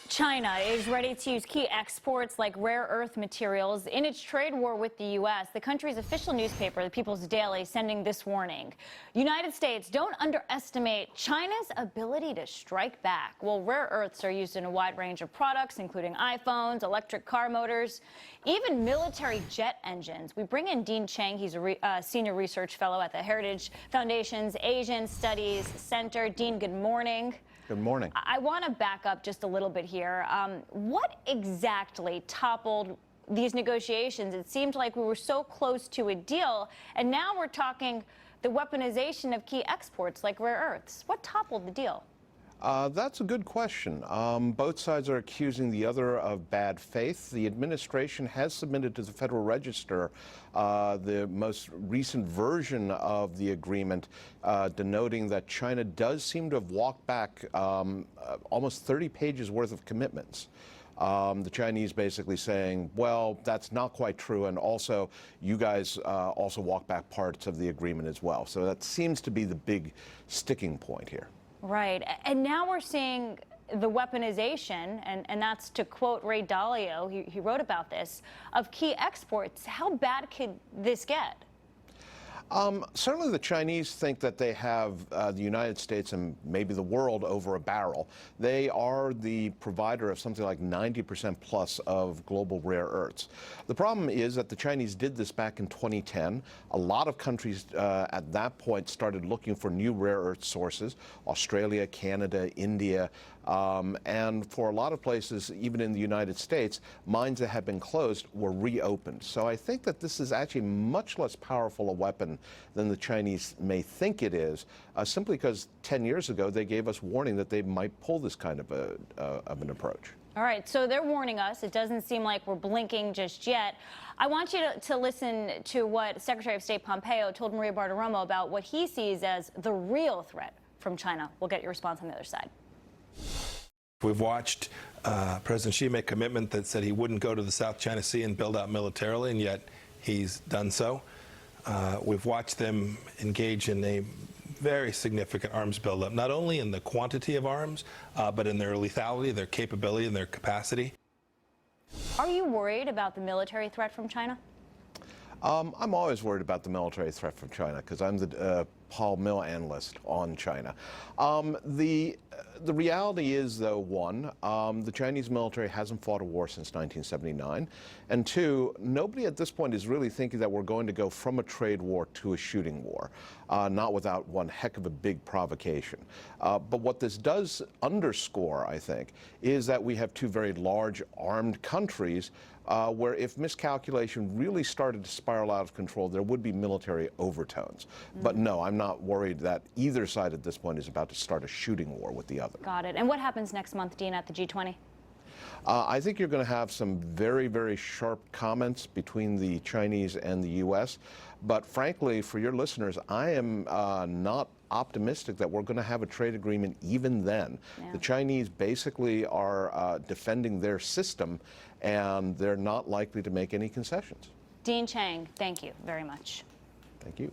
China is ready to use key exports like rare earth materials in its trade war with the U.S. The country's official newspaper, the People's Daily, sending this warning. United States, don't underestimate China's ability to strike back. Well, rare earths are used in a wide range of products, including iPhones, electric car motors, even military jet engines. We bring in Dean Cheng. He's a senior research fellow at the Heritage Foundation's Asian Studies Center. Dean, good morning. Good morning. I want to back up just a little bit here. What exactly toppled these negotiations? It seemed like we were so close to a deal, and now we're talking the weaponization of key exports like rare earths. What toppled the deal? That's a good question. Both sides are accusing the other of bad faith. The administration has submitted to the Federal Register the most recent version of the agreement, denoting that China does seem to have walked back almost 30 pages worth of commitments. The Chinese basically saying, well, that's not quite true, and also you guys also walk back parts of the agreement as well. So that seems to be the big sticking point here. Right. And now we're seeing the weaponization, and that's to quote Ray Dalio, he wrote about this, of key exports. How bad could this get? Certainly the Chinese think that they have the United States and maybe the world over a barrel. They are the provider of something like 90% plus of global rare earths. The problem is that the Chinese did this back in 2010. A lot of countries at that point started looking for new rare earth sources: Australia, Canada, India, and for a lot of places, even in the United States, mines that had been closed were reopened. So I think that this is actually much less powerful a weapon than the Chinese may think it is, simply because 10 years ago they gave us warning that they might pull this kind of an approach. All right, so they're warning us. It doesn't seem like we're blinking just yet. I want you to listen to what Secretary of State Pompeo told Maria Bartiromo about what he sees as the real threat from China. We'll get your response on the other side. We've watched President Xi make a commitment that said he wouldn't go to the South China Sea and build out militarily, and yet he's done so. We've watched them engage in a very significant arms buildup, not only in the quantity of arms, but in their lethality, their capability, and their capacity. Are you worried about the military threat from China? I'm always worried about the military threat from China because I'm the Paul Mill analyst on China. The reality is, though, one, the Chinese military hasn't fought a war since 1979, and two, nobody at this point is really thinking that we're going to go from a trade war to a shooting war, not without one heck of a big provocation. But what this does underscore, I think, is that we have two very large armed countries where if miscalculation really started to spiral out of control, there would be military overtones. But no, I'm not worried that either side at this point is about to start a shooting war with the other. Got it. And what happens next month, Dean, at the G20? I think you're going to have some very, very sharp comments between the Chinese and the U.S. But frankly, for your listeners, I am not optimistic that we're going to have a trade agreement even then. Yeah. The Chinese basically are defending their system, and they're not likely to make any concessions. Dean Cheng, thank you very much. Thank you.